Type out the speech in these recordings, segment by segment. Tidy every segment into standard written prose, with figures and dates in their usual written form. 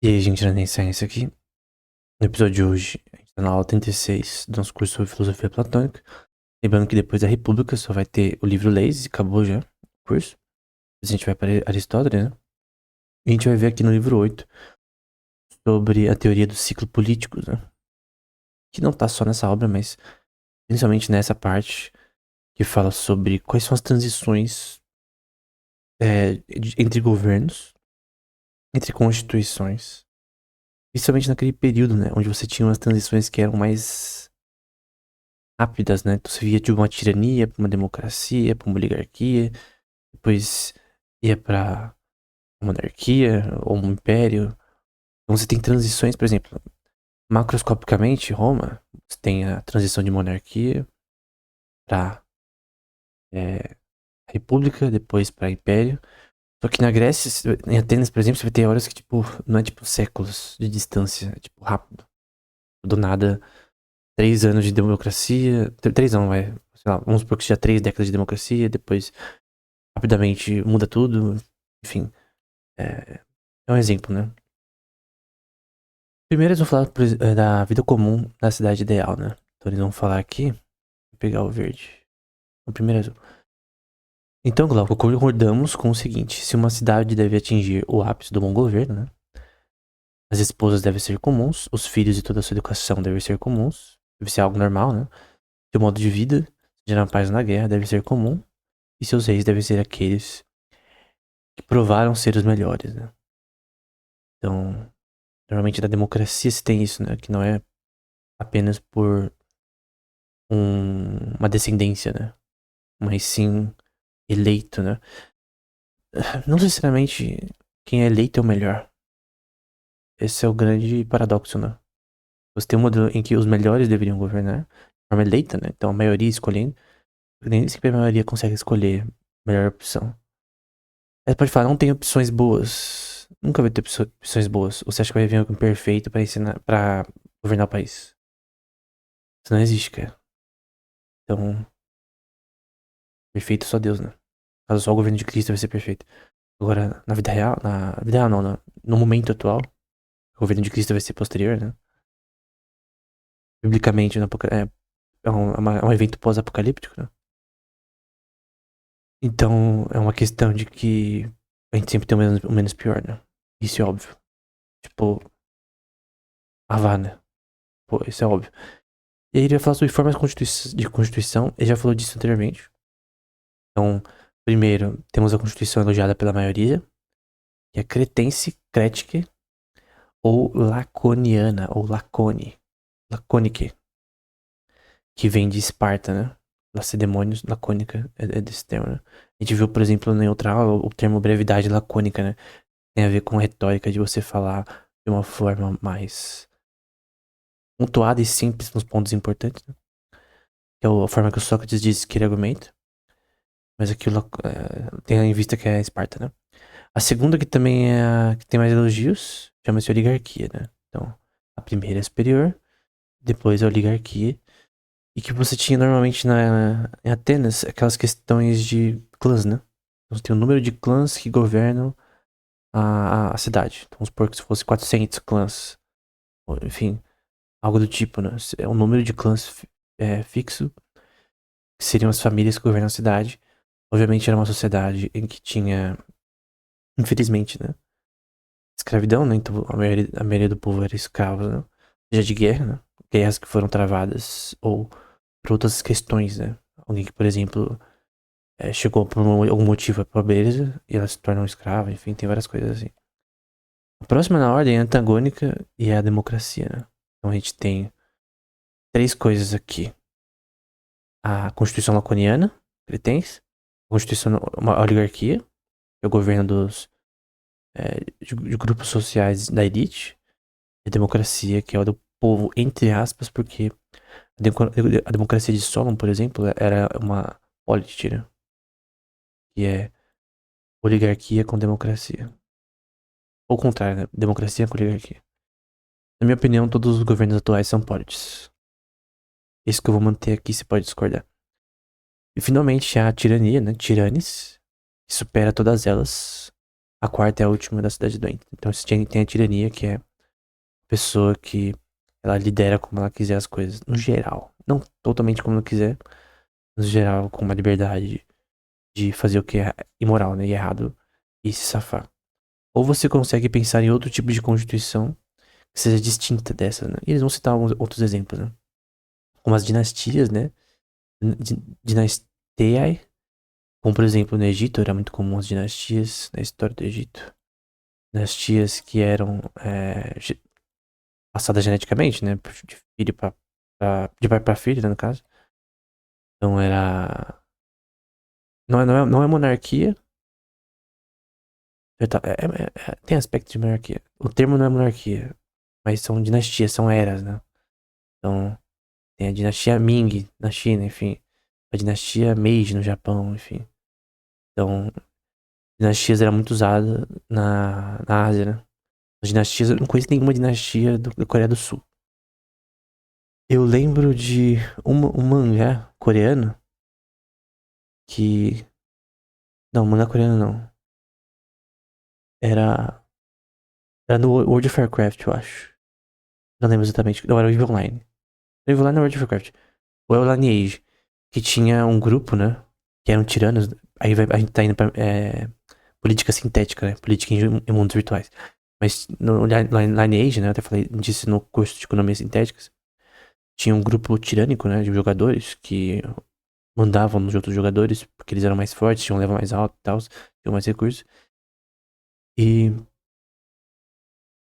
E aí, gente, na Ciência aqui. No episódio de hoje, a gente tá na aula 36 do nosso curso sobre filosofia platônica. Lembrando que depois da República só vai ter o livro Leis, e acabou já o curso. A gente vai para Aristóteles, né? E a gente vai ver aqui no livro 8 sobre a teoria do ciclo político, né? Que não tá só nessa obra, mas principalmente nessa parte que fala sobre quais são as transições entre governos, entre constituições. Principalmente naquele período, né? Onde você tinha umas transições que eram mais rápidas, né? Então você via de uma tirania pra uma democracia, pra uma oligarquia, depois ia pra uma monarquia ou um império. Então você tem transições, por exemplo, macroscopicamente, Roma, você tem a transição de monarquia pra república, depois pra império. Só que na Grécia, em Atenas, por exemplo, você vai ter horas que, tipo, não é tipo séculos de distância, é tipo rápido. Do nada, 3 anos de democracia, 3 não, vai, sei lá, vamos supor que seja 3 décadas de democracia, depois rapidamente muda tudo, enfim. É um exemplo, né? Primeiro eles vão falar da vida comum da cidade ideal, né? Então eles vão falar aqui, vou pegar o verde. O primeiro azul. Então, Glauco, concordamos com o seguinte: se uma cidade deve atingir o ápice do bom governo, né? As esposas devem ser comuns, os filhos e toda a sua educação devem ser comuns, deve ser algo normal, né? Seu modo de vida, seja na paz ou na guerra, deve ser comum, e seus reis devem ser aqueles que provaram ser os melhores, né? Então, normalmente na democracia se tem isso, né? Que não é apenas por uma descendência, né? Mas sim eleito, né? Não necessariamente quem é eleito é o melhor. Esse é o grande paradoxo, né? Você tem um modelo em que os melhores deveriam governar, de forma eleita, né? Então a maioria escolhendo, nem sempre a maioria consegue escolher a melhor opção. Aí você pode falar, não tem opções boas. Nunca vai ter opções boas. Ou você acha que vai vir alguém perfeito pra ensinar, para governar o país? Isso não existe, cara. Então, perfeito só Deus, né? No caso, só o governo de Cristo vai ser perfeito. Agora, na vida real não, no momento atual, o governo de Cristo vai ser posterior, né? Biblicamente, é um evento pós-apocalíptico, né? Então, é uma questão de que a gente sempre tem o menos pior, né? Isso é óbvio. Tipo, né? Pô, isso é óbvio. E aí ele vai falar sobre formas de Constituição, ele já falou disso anteriormente. Então, primeiro, temos a Constituição elogiada pela maioria, que é cretense, crética ou laconiana, ou laconique, que vem de Esparta, né? Lacedemônios, lacônica, é desse termo, né? A gente viu, por exemplo, em outra aula, o termo brevidade lacônica, né? Tem a ver com retórica de você falar de uma forma mais pontuada e simples nos pontos importantes, né? Que é a forma que o Sócrates diz que ele argumenta. Mas aquilo tem em vista que é Esparta, né? A segunda, que também é a que tem mais elogios, chama-se oligarquia, né? Então, a primeira é superior, depois a oligarquia. E que você tinha normalmente em Atenas aquelas questões de clãs, né? Então você tem o número de clãs que governam a cidade. Então vamos supor que se fosse 400 clãs, ou, enfim, algo do tipo, né? É um número de clãs fixo, que seriam as famílias que governam a cidade. Obviamente era uma sociedade em que tinha, infelizmente, né? Escravidão, né? Então a maioria do povo era escravo, né? Seja de guerra, né? Guerras que foram travadas ou por outras questões, né? Alguém que, por exemplo, chegou por algum motivo à pobreza e ela se torna um escravo, enfim, tem várias coisas assim. A próxima na ordem é a antagônica e é a democracia, né? Então a gente tem três coisas aqui. A Constituição Laconiana, cretense, a Constituição, uma oligarquia, que é o governo de grupos sociais da elite, e a democracia, que é o do povo, entre aspas, porque a democracia de Solon, por exemplo, era uma polity, né? Que é oligarquia com democracia. Ou o contrário, né? Democracia com oligarquia. Na minha opinião, todos os governos atuais são polities. Isso que eu vou manter aqui, você pode discordar. E finalmente a tirania, né? Tiranes, que supera todas elas. A quarta é a última da cidade doente. Então você tem a tirania, que é a pessoa que ela lidera como ela quiser as coisas, no geral. Não totalmente como ela quiser, no geral, com uma liberdade de fazer o que é imoral, né, e errado, e se safar. Ou você consegue pensar em outro tipo de constituição que seja distinta dessa, né? E eles vão citar alguns outros exemplos, né? Como as dinastias, né? Dinastiae, como por exemplo no Egito, era muito comum as dinastias na história do Egito. Dinastias que eram passadas geneticamente, né? De filho de pai pra filho, né, no caso. Então era. Não é monarquia. Tem aspecto de monarquia. O termo não é monarquia, mas são dinastias, são eras, né? Então, tem a dinastia Ming na China, enfim. A dinastia Meiji no Japão, enfim. Então, dinastias era muito usada na Ásia, né? As dinastias, eu não conheço nenhuma dinastia da Coreia do Sul. Eu lembro de um mangá coreano que. Não, mangá coreano não. Era. Era no World of Warcraft, eu acho. Não lembro exatamente. Não, era o EVE Online. O EVE Online é World of Warcraft. Ou é o Lineage. Que tinha um grupo, né? Que eram tiranos. Aí a gente tá indo pra política sintética, né? Política em mundos virtuais. Mas no Lineage, né? Eu até falei disso no curso de economia sintéticas. Tinha um grupo tirânico, né? De jogadores que mandavam nos outros jogadores porque eles eram mais fortes, tinham um level mais alto e tal, tinham mais recursos. E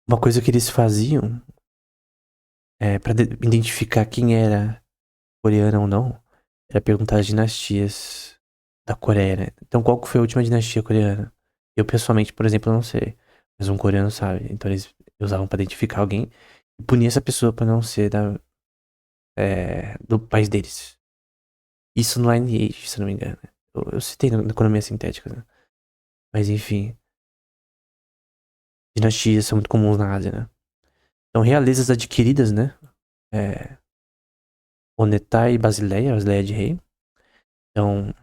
uma coisa que eles faziam pra identificar quem era coreano ou não era perguntar as dinastias da Coreia, né? Então, qual que foi a última dinastia coreana? Eu, pessoalmente, por exemplo, não sei. Mas um coreano sabe. Então, eles usavam pra identificar alguém e punir essa pessoa pra não ser do país deles. Isso no Lineage, se não me engano. Eu citei na economia sintética, né? Mas, enfim. Dinastias são muito comuns na Ásia, né? Então, realezas adquiridas, né? É, Onetai e Basileia, Basileia de rei. Então,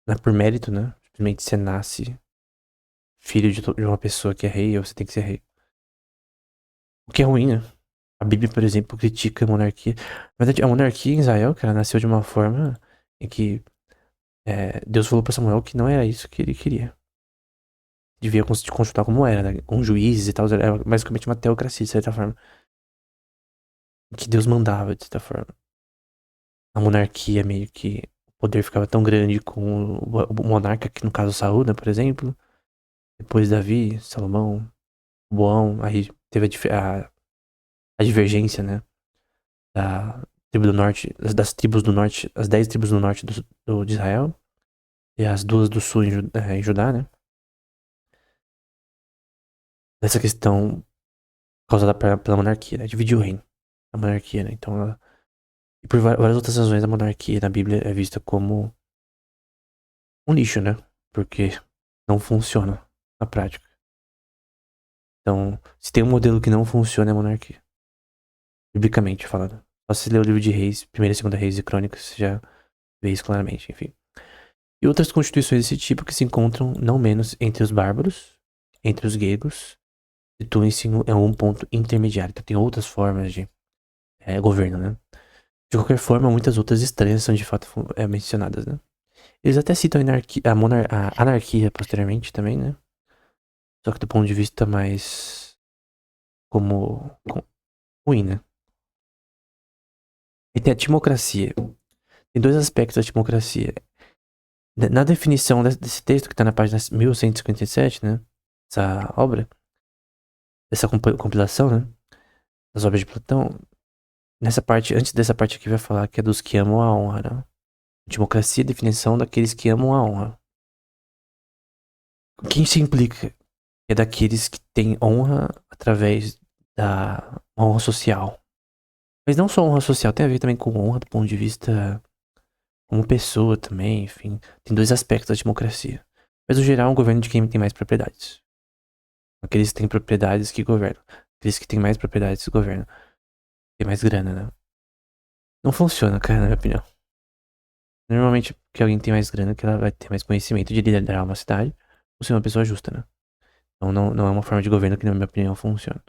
não é por mérito, né? Simplesmente você nasce filho de uma pessoa que é rei, ou você tem que ser rei. O que é ruim, né? A Bíblia, por exemplo, critica a monarquia. Na verdade, a monarquia em Israel, cara, nasceu de uma forma em que Deus falou pra Samuel que não era isso que ele queria. Devia consultar como era, né? Com juízes e tal. Era basicamente uma teocracia, de certa forma. Que Deus mandava, de certa forma. A monarquia meio que o poder ficava tão grande com o monarca, que no caso Saúl, né, por exemplo. Depois Davi, Salomão, Boão, aí teve a divergência, né, da tribo do norte, das tribos do norte, as 10 tribos do norte de Israel e as duas do sul em Judá, né. Nessa questão causada pela monarquia, né, dividiu o reino, a monarquia, né. Então, e por várias outras razões, a monarquia na Bíblia é vista como um lixo, né, porque não funciona na prática. Então, se tem um modelo que não funciona, é a monarquia. Biblicamente falando. Só se ler o livro de Reis, primeira e segunda Reis e Crônicas, você já vê isso claramente, enfim. E outras constituições desse tipo que se encontram não menos entre os bárbaros, entre os gregos, situam-se em um ponto intermediário. Então tem outras formas de governo, né? De qualquer forma, muitas outras estranhas são de fato mencionadas, né? Eles até citam a anarquia posteriormente também, né? Só que do ponto de vista mais ruim, né? E tem a timocracia. Tem dois aspectos da timocracia. Na definição desse texto, que tá na página 1157, né? Essa obra, essa compilação, né? Das obras de Platão. Nessa parte, antes dessa parte aqui, vai falar que é dos que amam a honra, né? Democracia é a definição daqueles que amam a honra. Quem se implica é daqueles que têm honra através da honra social. Mas não só honra social, tem a ver também com honra do ponto de vista como pessoa também, enfim. Tem dois aspectos da democracia. Mas no geral é um governo de quem tem mais propriedades. Aqueles que têm propriedades que governam. Aqueles que têm mais propriedades que governam. Tem mais grana, né? Não funciona, cara, na minha opinião. Normalmente, porque alguém tem mais grana, que ela vai ter mais conhecimento de liderar uma cidade, ou ser uma pessoa justa, né? Então não é uma forma de governo que, na minha opinião, funciona.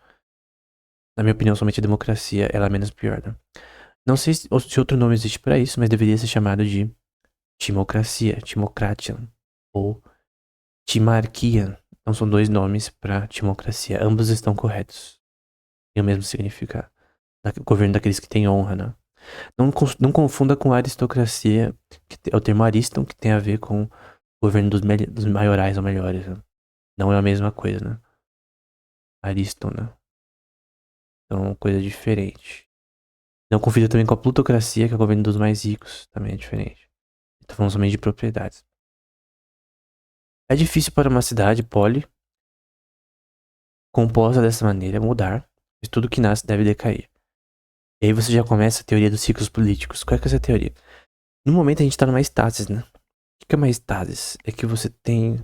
Na minha opinião, somente a democracia ela é menos pior, né? Não sei se outro nome existe para isso, mas deveria ser chamado de timocracia, timocratia ou timarquia. Então são dois nomes para timocracia. Ambos estão corretos. Tem o mesmo significado. O governo daqueles que têm honra, né? Não confunda com aristocracia, é o termo ariston, que tem a ver com o governo dos maiorais ou melhores, né? Não é a mesma coisa, né? Ariston, né? Então, coisa diferente. Não confunda também com a plutocracia, que é o governo dos mais ricos. Também é diferente. Tô falando somente de propriedades. É difícil para uma cidade poli, composta dessa maneira, mudar, pois tudo que nasce deve decair. E aí você já começa a teoria dos ciclos políticos. Qual é que é essa teoria? No momento a gente tá numa estasis, né? O que é uma estasis? É que você tem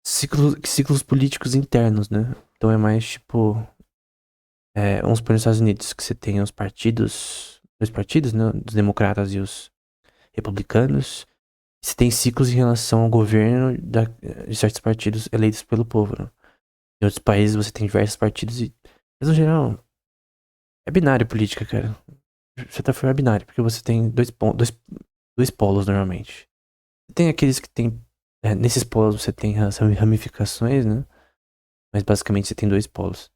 ciclos políticos internos, né? Então é mais tipo. Vamos supor nos Estados Unidos, que você tem os partidos. Dois partidos, né? Os democratas e os republicanos. Você tem ciclos em relação ao governo de certos partidos eleitos pelo povo, né? Em outros países você tem diversos partidos e. Mas no geral, é binário política, cara. De certa forma é binário, porque você tem dois polos normalmente. Tem aqueles que tem. Nesses polos você tem as ramificações, né? Mas basicamente você tem dois polos.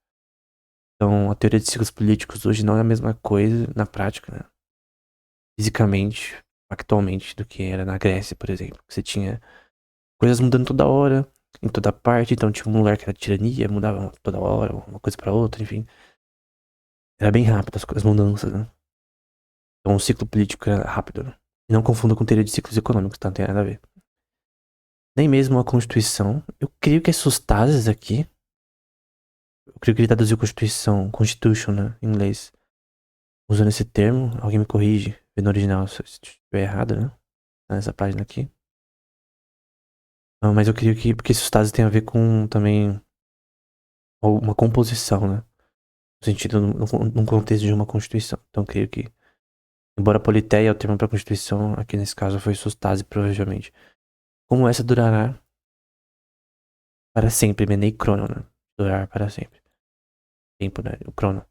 Então a teoria de ciclos políticos hoje não é a mesma coisa na prática, né? Fisicamente, factualmente, do que era na Grécia, por exemplo. Você tinha coisas mudando toda hora, em toda parte. Então tinha um lugar que era tirania, mudava toda hora, uma coisa pra outra, enfim. Era bem rápido as mudanças, né? Então o ciclo político era rápido, né? E não confunda com teoria de ciclos econômicos, tá? Não tem nada a ver. Nem mesmo a Constituição. Eu creio que é sustases aqui. Eu creio que ele traduziu Constituição, Constitution, né? Em inglês. Usando esse termo, alguém me corrige. Vê no original se estiver errado, né? Tá nessa página aqui. Não, mas eu creio que. Porque sustases tem a ver com também. Uma composição, né? No sentido, num contexto de uma Constituição. Então eu creio que. Embora politeia é o termo para Constituição, aqui nesse caso foi sustase, provavelmente. Como essa durará para sempre, menei crono, né? Durar para sempre. Tempo, né? O crono.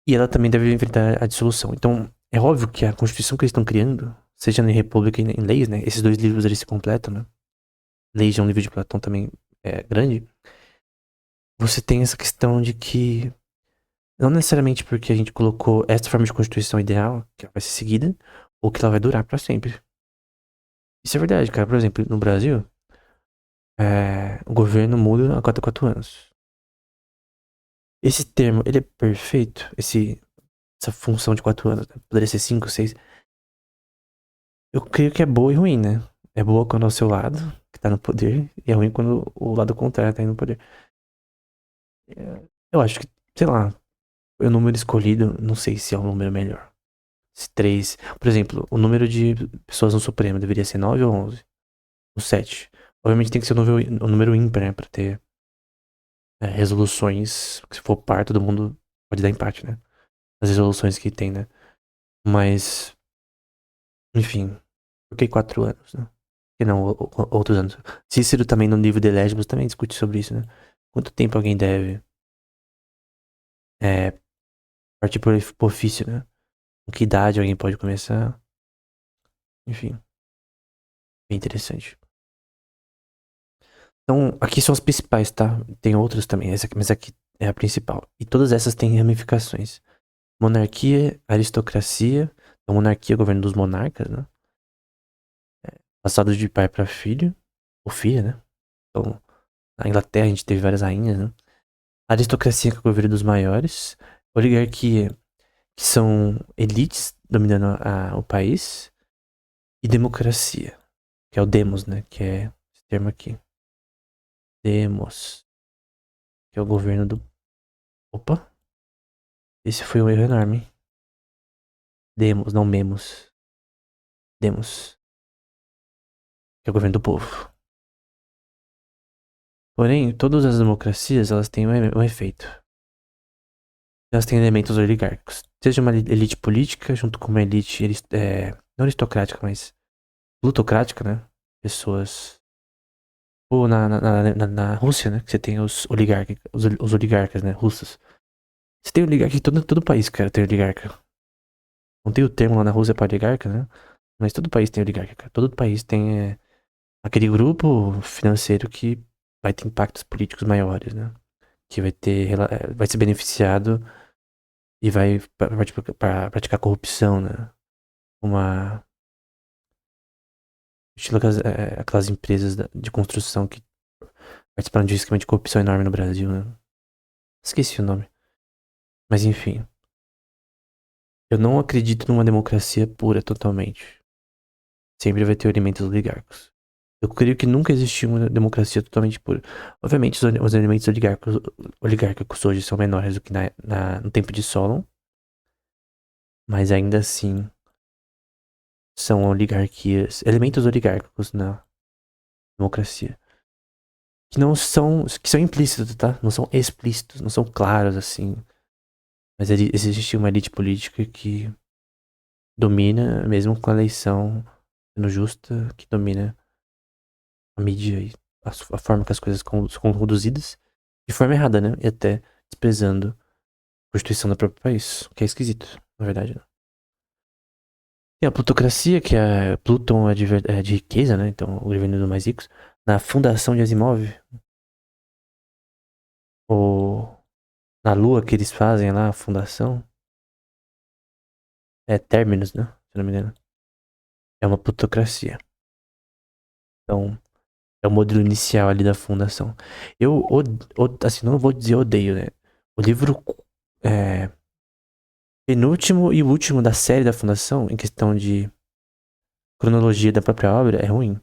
E ela também deve enfrentar a dissolução. Então, é óbvio que a Constituição que eles estão criando, seja em República e em Leis, né? Esses dois livros eles se completam, né? Leis é um livro de Platão também grande. Você tem essa questão de que não necessariamente porque a gente colocou essa forma de Constituição ideal, que ela vai ser seguida, ou que ela vai durar para sempre. Isso é verdade, cara. Por exemplo, no Brasil, o governo muda a cada 4 anos. Esse termo, ele é perfeito? Essa função de 4 anos, né? Poderia ser 5, 6. Eu creio que é boa e ruim, né? É boa quando é o seu lado, que tá no poder, e é ruim quando o lado contrário tá indo no poder. Eu acho que, sei lá, o número escolhido, não sei se é um número melhor. Se 3. Por exemplo, o número de pessoas no Supremo deveria ser 9 ou 11? Ou 7? Obviamente tem que ser o número ímpar, né? Pra ter resoluções. Se for par, todo mundo pode dar empate, né? As resoluções que tem, né? Mas, enfim, por que 4 anos, né? Por que não outros anos? Cícero também no livro de Legibus também discute sobre isso, né? Quanto tempo alguém deve é, partir por ofício, né? Com que idade alguém pode começar? Enfim, bem interessante. Então, aqui são as principais, tá? Tem outras também, mas aqui é a principal. E todas essas têm ramificações. Monarquia, aristocracia. Então, monarquia é o governo dos monarcas, né? Passado de pai para filho, ou filha, né? Então, na Inglaterra a gente teve várias rainhas, né? Aristocracia, que é o governo dos maiores. Oligarquia, que são elites dominando o país. E democracia, que é o demos, né? Que é esse termo aqui. Demos, que é o governo do... Opa, esse foi um erro enorme. Demos, não memos. Demos, que é o governo do povo. Porém, todas as democracias, elas têm um efeito. Elas têm elementos oligárquicos. Seja uma elite política, junto com uma elite, não aristocrática, mas plutocrática, né? Pessoas Ou na Rússia, né? Que você tem os oligarcas, né? Russos. Você tem oligarca em todo país, cara, tem oligarca. Não tem o termo lá na Rússia pra oligarca, né? Mas todo país tem oligarca, cara. Todo país tem aquele grupo financeiro que vai ter impactos políticos maiores, né? Que vai ser beneficiado e vai pra praticar corrupção, né? Uma. Estilo aquelas empresas de construção que participaram de um esquema de corrupção enorme no Brasil, né? Esqueci o nome. Mas enfim. Eu não acredito numa democracia pura totalmente. Sempre vai ter elementos oligárquicos. Eu creio que nunca existiu uma democracia totalmente pura. Obviamente, os elementos oligárquicos hoje são menores do que no tempo de Solon, mas ainda assim são oligarquias, elementos oligárquicos na democracia. Que são implícitos, tá? Não são explícitos, não são claros assim. Mas existe uma elite política que domina, mesmo com a eleição sendo justa, que domina a mídia e a forma que as coisas são conduzidas de forma errada, né? E até desprezando a Constituição do próprio país, o que é esquisito, na verdade. Né? Tem a plutocracia, que Pluton é de riqueza, né? Então, o governo dos mais ricos. Na fundação de Asimov, ou na lua que eles fazem lá, a fundação, é Terminus, né? Se não me engano. É uma plutocracia. Então, é o modelo inicial ali da fundação. Assim, não vou dizer odeio, né? O livro é, penúltimo e último da série da fundação, em questão de cronologia da própria obra, é ruim.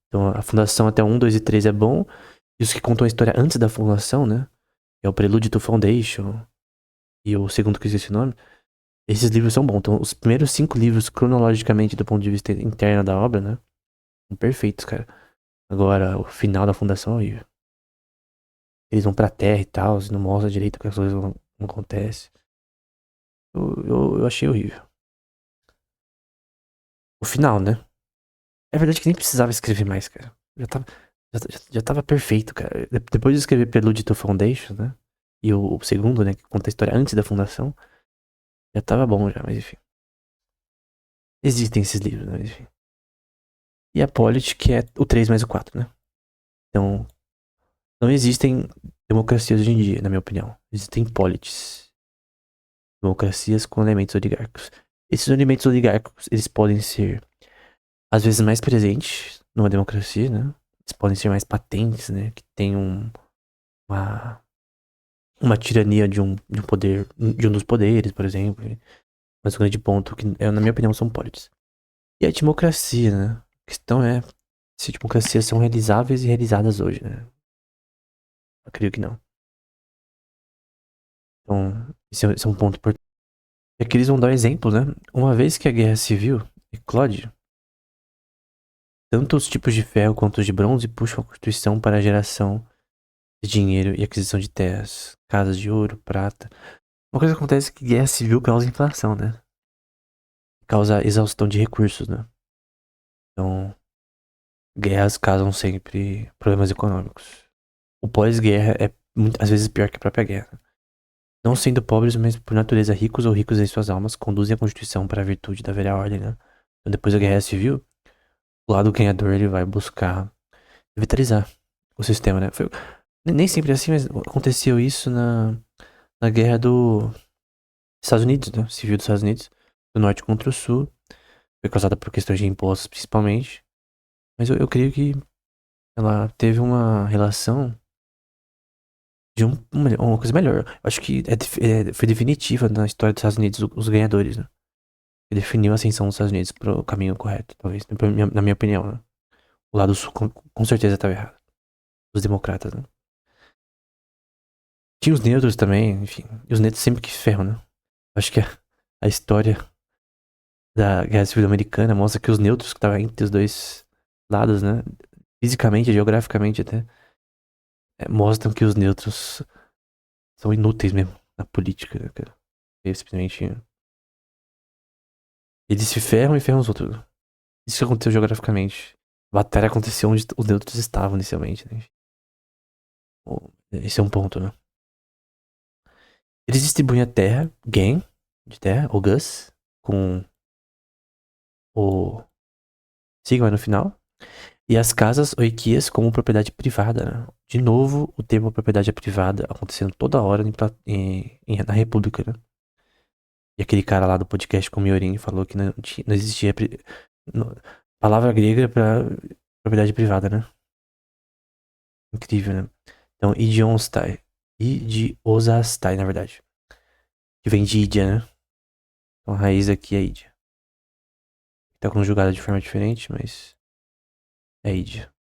Então, a fundação até 1, 2 e 3 é bom. E os que contam a história antes da fundação, né? Que é o Prelude to Foundation e o segundo que eu esqueci o nome. Esses livros são bons. Então, os primeiros 5 livros, cronologicamente, do ponto de vista interno da obra, né? São perfeitos, cara. Agora, o final da fundação é horrível. Eles vão pra terra e tal, não mostra direito que as coisas não acontecem. Eu achei horrível. O final, né? É verdade que nem precisava escrever mais, cara. Já tava perfeito, cara. Depois de escrever Prelude to Foundation, né? E o segundo, né? Que conta a história antes da fundação. Já tava bom já, mas enfim. Existem esses livros, né? Mas enfim. E a Polity, que é o 3 mais o 4, né? Então, não existem democracias hoje em dia, na minha opinião. Existem polities. Democracias com elementos oligárquicos. Esses elementos oligárquicos, eles podem ser, às vezes, mais presentes numa democracia, né? Eles podem ser mais patentes, né? Que tem uma, uma tirania de um poder, de um dos poderes, por exemplo. Mas o grande ponto, que na minha opinião, são polities. E a democracia, né? A questão é se democracias são realizáveis e realizadas hoje, né? Eu creio que não. Então, esse é um ponto importante. E aqui eles vão dar um exemplo, né? Uma vez que a guerra civil eclode, tanto os tipos de ferro quanto os de bronze puxam a Constituição para a geração de dinheiro e aquisição de terras, casas de ouro, prata. Uma coisa que acontece é que guerra civil causa inflação, né? Causa exaustão de recursos, né? Então, guerras causam sempre problemas econômicos. O pós-guerra é às vezes pior que a própria guerra. Não sendo pobres, mas por natureza ricos ou ricos em suas almas, conduzem a Constituição para a virtude da velha ordem, né? Então, depois da guerra civil, o lado ganhador ele vai buscar revitalizar o sistema, né? Nem sempre assim, mas aconteceu isso na guerra dos Estados Unidos, né? Civil dos Estados Unidos, do norte contra o sul. Foi causada por questões de impostos, principalmente. Mas eu creio que ela teve uma relação de uma coisa melhor. Eu acho que foi definitiva na história dos Estados Unidos, os ganhadores, né? Que definiu a ascensão dos Estados Unidos pro caminho correto, talvez, na minha opinião, né? O lado sul com certeza estava errado. Os democratas, né? Tinha os neutros também, enfim. E os neutros sempre que ferram, né? Acho que a história da Guerra Civil Americana mostra que os neutros que estavam entre os dois lados, né? Fisicamente, geograficamente até, mostram que os neutros são inúteis mesmo na política, né, cara? Eles simplesmente. Eles se ferram e ferram os outros. Isso que aconteceu geograficamente. A batalha aconteceu onde os neutros estavam inicialmente, né? Esse é um ponto, né? Eles distribuem a terra, Gain, de terra, o Gus, com o Sigma no final. E as casas oikias como propriedade privada, né? De novo, o termo propriedade privada acontecendo toda hora na República, né? E aquele cara lá do podcast com o Miorin falou que não existia palavra grega pra propriedade privada, né? Incrível, né? Então, Idionstai. Idiosastai, na verdade. Que vem de Idia, né? Então, a raiz aqui é Idia. Tá conjugada de forma diferente, mas é Idia.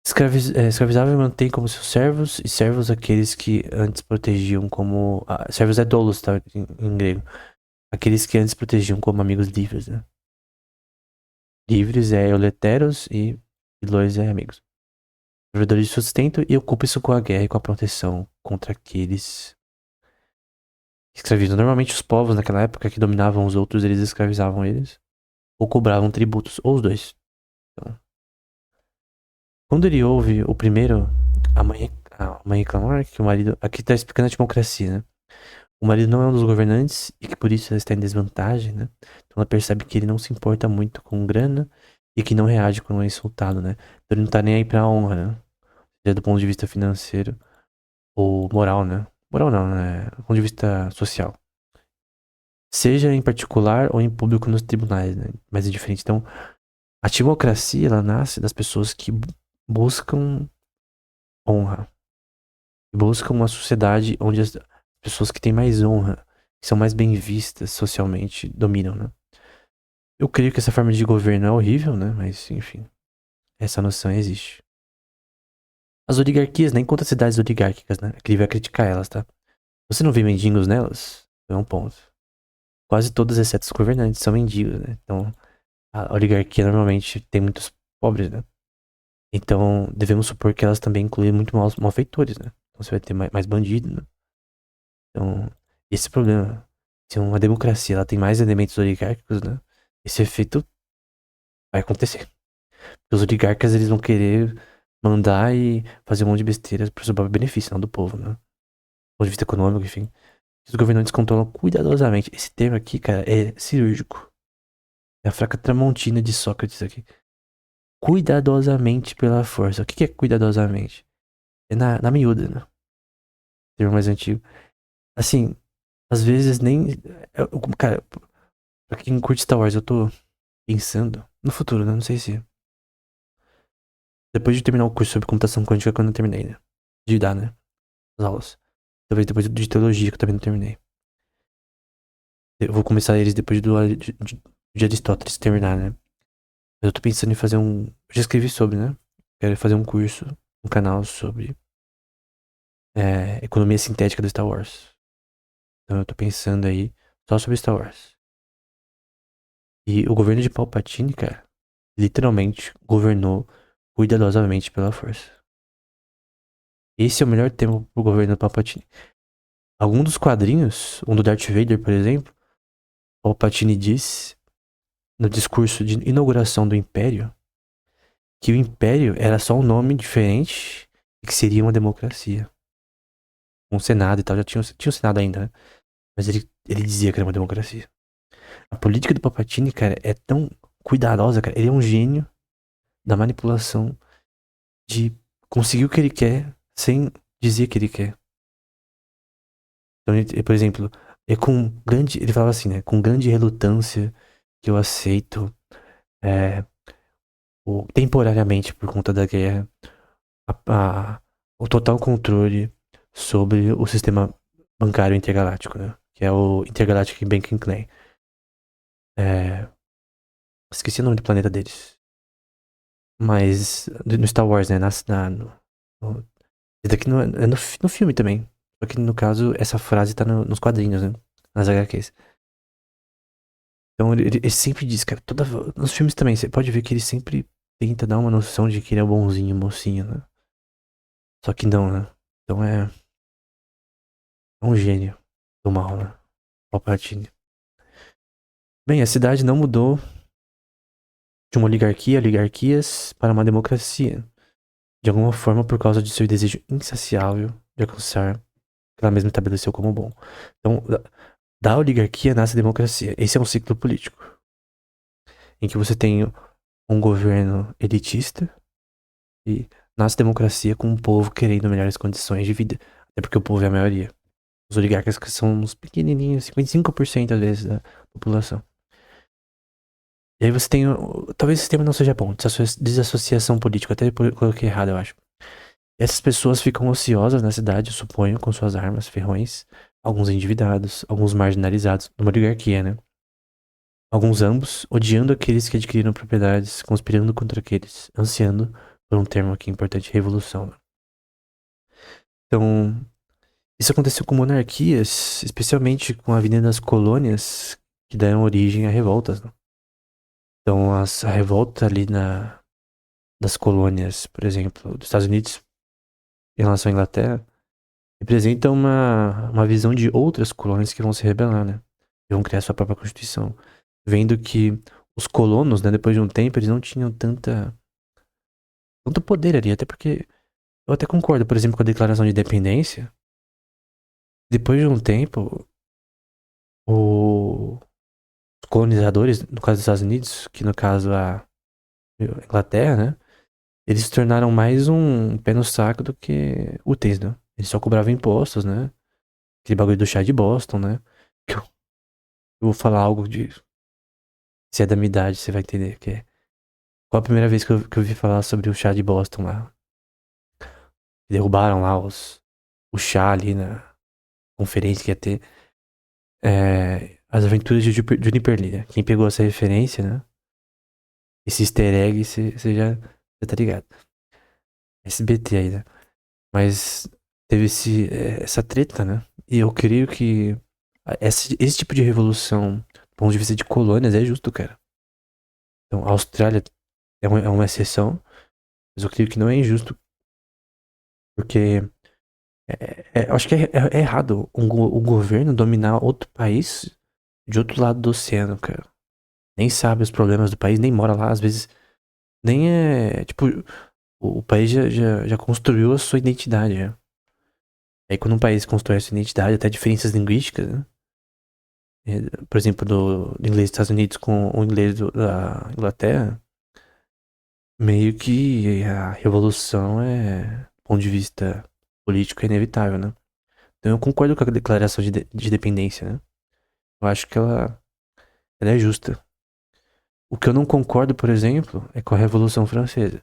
Escravizava e mantém como seus servos, e servos aqueles que antes protegiam como. Servos é doulos, tá? Em grego. Aqueles que antes protegiam como amigos livres, né? Livres é euleteros e lois é amigos. Provedores de sustento e ocupa isso com a guerra e com a proteção contra aqueles que escravizam. Normalmente os povos naquela época que dominavam os outros, eles escravizavam eles. Ou cobravam tributos, ou os dois. Então, quando ele ouve o primeiro, a mãe reclamar que o marido. Aqui tá explicando a democracia, né? O marido não é um dos governantes e que por isso ela está em desvantagem, né? Então ela percebe que ele não se importa muito com grana e que não reage quando é insultado, né? Então ele não tá nem aí pra honra, né? Seja do ponto de vista financeiro ou moral, né? Moral não, né? Do ponto de vista social. Seja em particular ou em público nos tribunais, né? Mas é diferente. Então, a timocracia, ela nasce das pessoas que buscam honra. Buscam uma sociedade onde as pessoas que têm mais honra, que são mais bem vistas socialmente, dominam, né? Eu creio que essa forma de governo é horrível, né? Mas, enfim, essa noção existe. As oligarquias, nem contra as cidades oligárquicas, né? Que ele vai criticar elas, tá? Você não vê mendigos nelas? É um ponto. Quase todas, exceto os governantes, são mendigos, né? Então, a oligarquia normalmente tem muitos pobres, né? Então, devemos supor que elas também incluem muito malfeitores, né? Então, você vai ter mais bandido, né? Então, esse problema. Se uma democracia ela tem mais elementos oligárquicos, né? Esse efeito vai acontecer. Os oligarcas, eles vão querer mandar e fazer um monte de besteiras pro seu próprio benefício, não do povo, né? Do ponto de vista econômico, enfim. Os governantes controlam cuidadosamente. Esse termo aqui, cara, é cirúrgico. É a fraca tramontina de Sócrates aqui. Cuidadosamente pela força. O que é cuidadosamente? É na miúda, né? Termo mais antigo. Assim, às vezes nem. Cara, pra quem curte Star Wars, eu tô pensando no futuro, né? Não sei se. Depois de terminar o curso sobre computação quântica, quando eu terminei, né? De dar, né? As aulas. Talvez depois de teologia, que eu também não terminei. Eu vou começar eles depois de Aristóteles terminar, né? Mas eu tô pensando em fazer um. Eu já escrevi sobre, né? Quero fazer um curso, um canal sobre economia sintética do Star Wars. Então eu tô pensando aí só sobre Star Wars. E o governo de Palpatine, cara, literalmente governou cuidadosamente pela força. Esse é o melhor tema pro governo do Palpatine. Algum dos quadrinhos, um do Darth Vader, por exemplo, Palpatine disse no discurso de inauguração do Império que o Império era só um nome diferente e que seria uma democracia. Um Senado e tal, já tinha o Senado ainda, né? Mas ele dizia que era uma democracia. A política do Palpatine, cara, é tão cuidadosa, cara. Ele é um gênio da manipulação de conseguir o que ele quer sem dizer que ele quer. Então, por exemplo, ele falava assim, né? Com grande relutância que eu aceito, é, temporariamente por conta da guerra, a- o total controle sobre o sistema bancário intergaláctico, né? Que é o Intergalactic Banking Clan. É, esqueci o nome do planeta deles. Mas no Star Wars, né? Esse daqui no filme também. Só que no caso, essa frase tá nos quadrinhos, né? Nas HQs. Então ele sempre diz, cara, nos filmes também, você pode ver que ele sempre tenta dar uma noção de que ele é bonzinho, mocinho, né? Só que não, né? Então é um gênio do mal, né? Palpatine. Bem, a cidade não mudou de uma oligarquia, oligarquias, para uma democracia. De alguma forma, por causa de seu desejo insaciável de alcançar o que ela mesma estabeleceu como bom. Então, da oligarquia nasce a democracia. Esse é um ciclo político, em que você tem um governo elitista e nasce democracia com o povo querendo melhores condições de vida. Até porque o povo é a maioria. Os oligarcas que são uns pequenininhos, 55% às vezes da população. E aí você tem. Talvez o sistema não seja bom, desassociação política, até coloquei errado, eu acho. Essas pessoas ficam ociosas na cidade, eu suponho, com suas armas, ferrões, alguns endividados, alguns marginalizados, numa oligarquia, né? Alguns ambos, odiando aqueles que adquiriram propriedades, conspirando contra aqueles, ansiando por um termo aqui importante, revolução, né? Então, isso aconteceu com monarquias, especialmente com a vinda das colônias, que deram origem a revoltas, né? Então, a revolta ali das colônias, por exemplo, dos Estados Unidos em relação à Inglaterra, representa uma visão de outras colônias que vão se rebelar, né? E vão criar sua própria constituição. Vendo que os colonos, né, depois de um tempo, eles não tinham tanto poder ali, até porque eu até concordo, por exemplo, com a declaração de independência. Depois de um tempo, os colonizadores, no caso dos Estados Unidos, que no caso a Inglaterra, né? Eles se tornaram mais um pé no saco do que úteis, né? Eles só cobravam impostos, né? Aquele bagulho do chá de Boston, né? Que eu vou falar algo de. Se é da minha idade, você vai entender que é. Qual a primeira vez que eu ouvi falar sobre o chá de Boston lá? Derrubaram lá o chá ali na conferência que ia ter. As Aventuras de Juniper Lee, né? Quem pegou essa referência, né? Esse easter egg, você já tá ligado. SBT aí, né? Mas teve essa treta, né? E eu creio que esse tipo de revolução, do ponto de vista de colônias, é justo, cara. Então, a Austrália é uma exceção, mas eu creio que não é injusto, porque eu acho que é errado o governo dominar outro país de outro lado do oceano, cara. Nem sabe os problemas do país, nem mora lá, às vezes nem é. Tipo, o país já construiu a sua identidade, né? Aí quando um país constrói a sua identidade, até diferenças linguísticas, né? Por exemplo, do inglês dos Estados Unidos com o inglês da Inglaterra, meio que a revolução do ponto de vista político, é inevitável, né? Então eu concordo com a declaração de dependência, né? Eu acho que ela é justa. O que eu não concordo, por exemplo, é com a Revolução Francesa.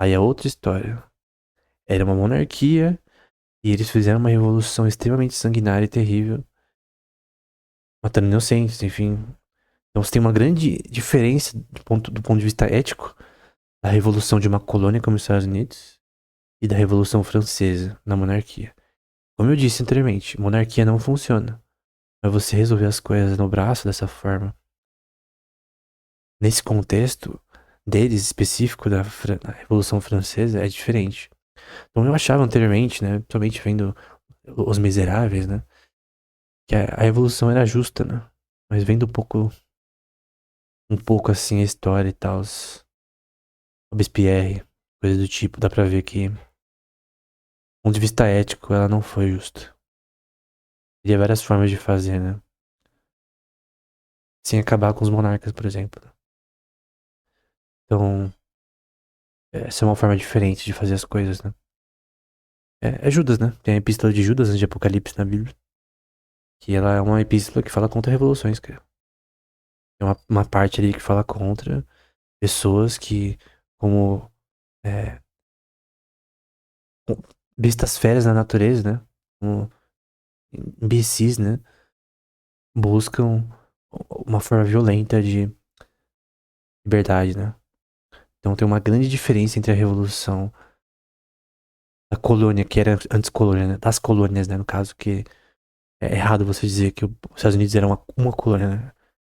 Aí é outra história. Era uma monarquia e eles fizeram uma revolução extremamente sanguinária e terrível, matando inocentes, enfim. Então você tem uma grande diferença do ponto de vista ético da revolução de uma colônia como os Estados Unidos e da Revolução Francesa na monarquia. Como eu disse anteriormente, monarquia não funciona. Mas você resolver as coisas no braço dessa forma, nesse contexto deles específico da Revolução Francesa, é diferente. Então eu achava anteriormente, né, somente vendo Os Miseráveis, né, que a Revolução era justa, né, mas vendo um pouco assim a história e tal, Robespierre, coisa do tipo, dá pra ver que, do ponto de vista ético, ela não foi justa. Teria várias formas de fazer, né, sem acabar com os monarcas, por exemplo. Então, essa é uma forma diferente de fazer as coisas, né. É Judas, né? Tem a epístola de Judas antes de Apocalipse na Bíblia. Que ela é uma epístola que fala contra revoluções, cara. Tem uma parte ali que fala contra pessoas que, como é, bestas feras na natureza, né? Como imbecis, né? Buscam uma forma violenta de liberdade, né? Então tem uma grande diferença entre a revolução da colônia, que era antes colônia, né? Das colônias, né? No caso, que é errado você dizer que os Estados Unidos era uma colônia, né?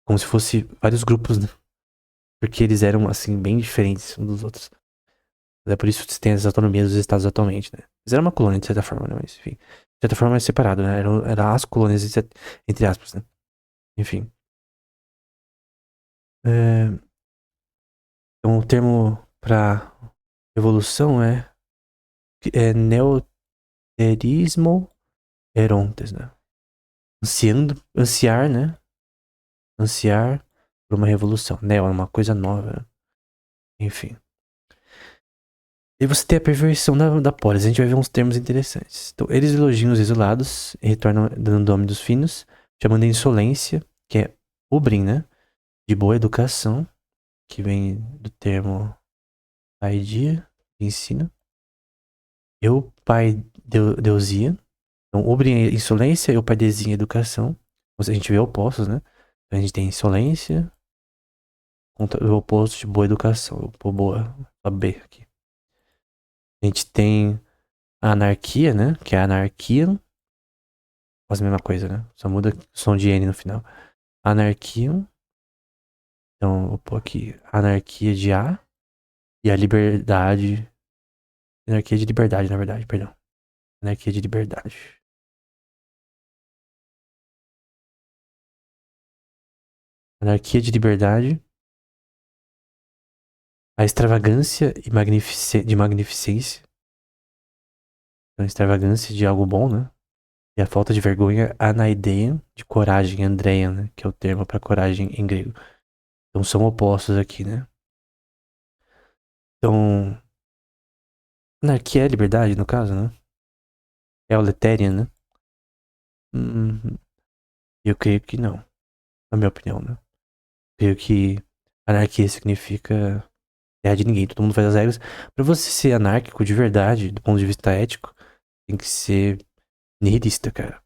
Como se fosse vários grupos, né? Porque eles eram, assim, bem diferentes uns dos outros. É por isso que tem as autonomias dos estados atualmente, né? Eles eram uma colônia, de certa forma, né? Mas, enfim. De certa forma, é separado, né? Era as colônias, entre aspas, né? Enfim. É, Então, o termo pra evolução é neoterismo erontes, né? Ansiar, né? Ansiar por uma revolução. Neo é uma coisa nova, né? Enfim. E você tem a perversão da polis. A gente vai ver uns termos interessantes. Então, eles elogiam os isolados e retornam dando nome dos finos, chamando de insolência, que é ubrim, né? De boa educação, que vem do termo paidia, de ensino. Eu, pai, deusia. Então, ubrim é insolência, eu, paidesia, educação. A gente vê opostos, né? Então, a gente tem insolência contra o oposto de boa educação. Boa, a B aqui. A gente tem a anarquia, né? Que é a anarquia. Quase a mesma coisa, né? Só muda o som de N no final. Anarquia. Então, vou pôr aqui anarquia de A. E a liberdade. Anarquia de liberdade, na verdade, perdão. Anarquia de liberdade. Anarquia de liberdade. A extravagância e de magnificência. Então, extravagância de algo bom, né? E a falta de vergonha, anaideia, de coragem, andreia, né? Que é o termo para coragem em grego. Então, são opostos aqui, né? Então, anarquia é liberdade, no caso, né? É o Leterian, né? Hum, eu creio que não, na minha opinião, né? Eu creio que anarquia significa terra de ninguém, todo mundo faz as regras. Pra você ser anárquico de verdade, do ponto de vista ético, tem que ser nihilista, cara.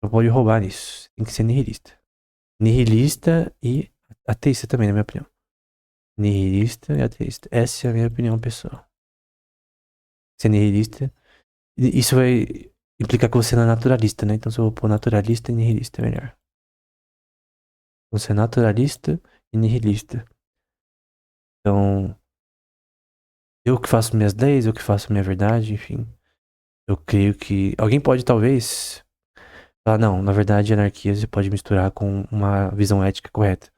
Não pode roubar nisso. Tem que ser nihilista. Nihilista e ateísta também, na minha opinião. Nihilista e ateísta. Essa é a minha opinião pessoal. Ser nihilista. Isso vai implicar que você não é naturalista, né? Então se eu vou pôr naturalista e nihilista, é melhor. Você é naturalista e nihilista. Então, eu que faço minhas leis, eu que faço minha verdade, enfim. Eu creio que. Alguém pode talvez falar, não, na verdade, anarquia você pode misturar com uma visão ética correta.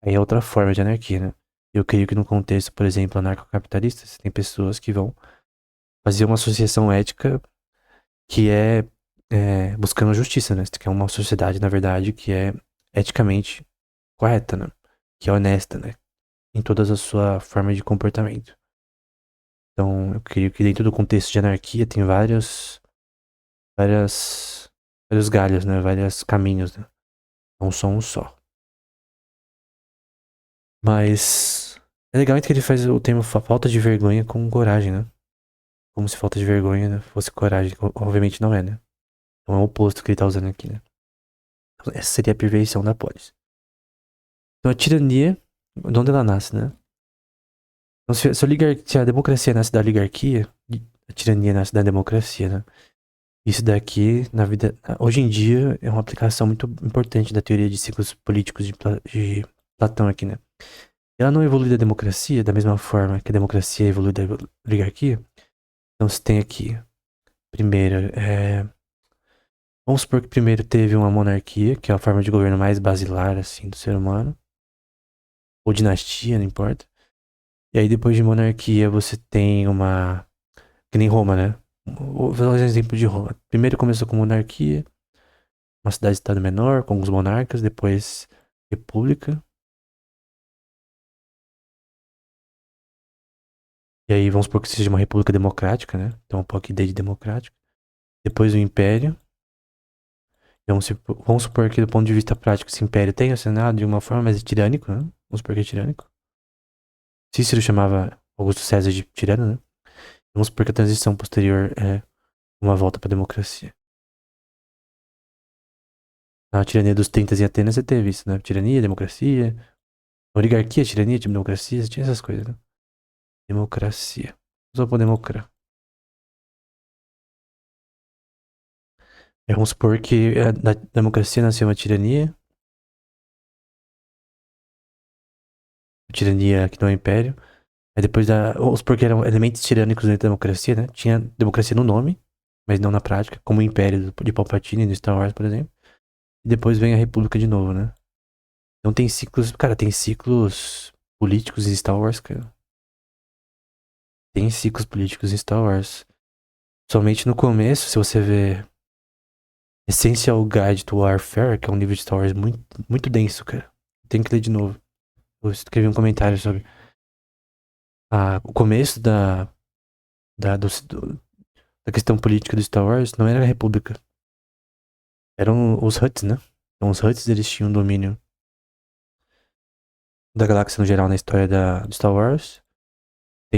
Aí é outra forma de anarquia, né? Eu creio que no contexto, por exemplo, anarcocapitalista, você tem pessoas que vão fazer uma associação ética que é buscando justiça, né? Você quer uma sociedade, na verdade, que é eticamente correta, né? Que é honesta, né? Em toda a sua forma de comportamento. Então, eu creio que dentro do contexto de anarquia tem várias, vários galhos, né? Vários caminhos, né? Não só um só. Mas é legal que ele faz o termo falta de vergonha com coragem, né? Como se falta de vergonha, né, fosse coragem. Obviamente não é, né? Então é o oposto que ele tá usando aqui, né? Então, essa seria a perversão da polis. Então a tirania, de onde ela nasce, né? Então se a democracia nasce da oligarquia, a tirania nasce da democracia, né? Isso daqui, na vida, hoje em dia, é uma aplicação muito importante da teoria de ciclos políticos de Platão aqui, né? Ela não evolui da democracia da mesma forma que a democracia evolui da oligarquia. Então você tem aqui, primeiro, vamos supor que primeiro teve uma monarquia, que é a forma de governo mais basilar, assim, do ser humano. Ou dinastia, não importa. E aí depois de monarquia você tem uma... Que nem Roma, né? Vou dar um exemplo de Roma. Primeiro começou com monarquia, uma cidade-estado menor, com alguns monarcas, depois república. E aí vamos supor que seja uma república democrática, né? Então um pouco ideia de democrático. Depois o império. Então, vamos supor que do ponto de vista prático esse império tenha assinado de uma forma mais tirânico, né? Vamos supor que é tirânico. Cícero chamava Augusto César de tirano, né? Vamos supor que a transição posterior é uma volta para a democracia. Na tirania dos 30 em Atenas você teve isso, né? Tirania, democracia, oligarquia, tirania, democracia, você tinha essas coisas, né? Democracia. Só por democrar. Vamos supor que da democracia nasceu uma tirania que não é império. Aí depois vamos supor que eram elementos tirânicos dentro da democracia, né? Tinha democracia no nome, mas não na prática, como o império de Palpatine no Star Wars, por exemplo. E depois vem a república de novo, né? Então tem ciclos, cara, tem ciclos políticos em Star Wars, cara. Tem ciclos políticos em Star Wars. Somente no começo, se você ver Essential Guide to Warfare, que é um livro de Star Wars muito, muito denso, cara. Tem que ler de novo. Eu escrevi um comentário sobre o começo da questão política do Star Wars. Não era a República. Eram os Hutts, né? Então, os Hutts, eles tinham domínio da galáxia no geral na história do Star Wars.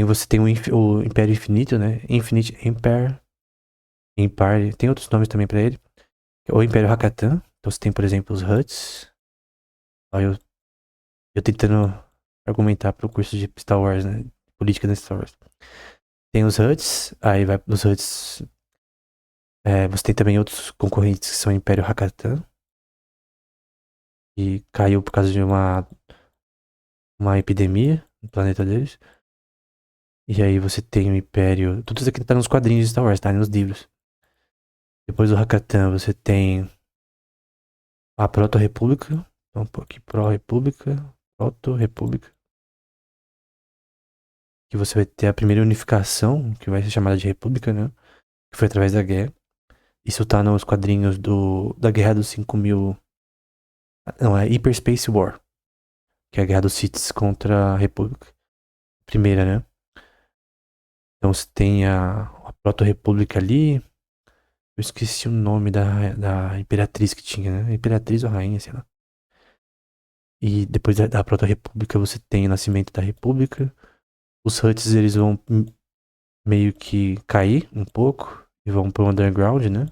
Você tem o Império Infinito, né? Infinite Empire. Empire. Tem outros nomes também pra ele. O Império Hakatan. Então você tem, por exemplo, os Hutts. Aí eu tentando argumentar pro curso de Star Wars, né? Política da Star Wars. Tem os Hutts. Aí vai os Hutts. Você tem também outros concorrentes que são o Império Hakatan. E caiu por causa de uma epidemia no planeta deles. E aí você tem o Império. Tudo isso aqui tá nos quadrinhos de Star Wars, tá? Nos livros. Depois do Hakatan você tem a Proto-República. Então, aqui, Pró-República. Proto-República. Que você vai ter a primeira unificação, que vai ser chamada de República, né? Que foi através da guerra. Isso tá nos quadrinhos da Guerra dos 5.000. Não, é Hyperspace War. Que é a Guerra dos Siths contra a República. Primeira, né? Então você tem a Proto-República ali. Eu esqueci o nome da imperatriz que tinha, né? Imperatriz ou rainha, sei lá. E depois da Proto-República você tem o nascimento da República. Os Hutts, eles vão meio que cair um pouco e vão pro underground, né?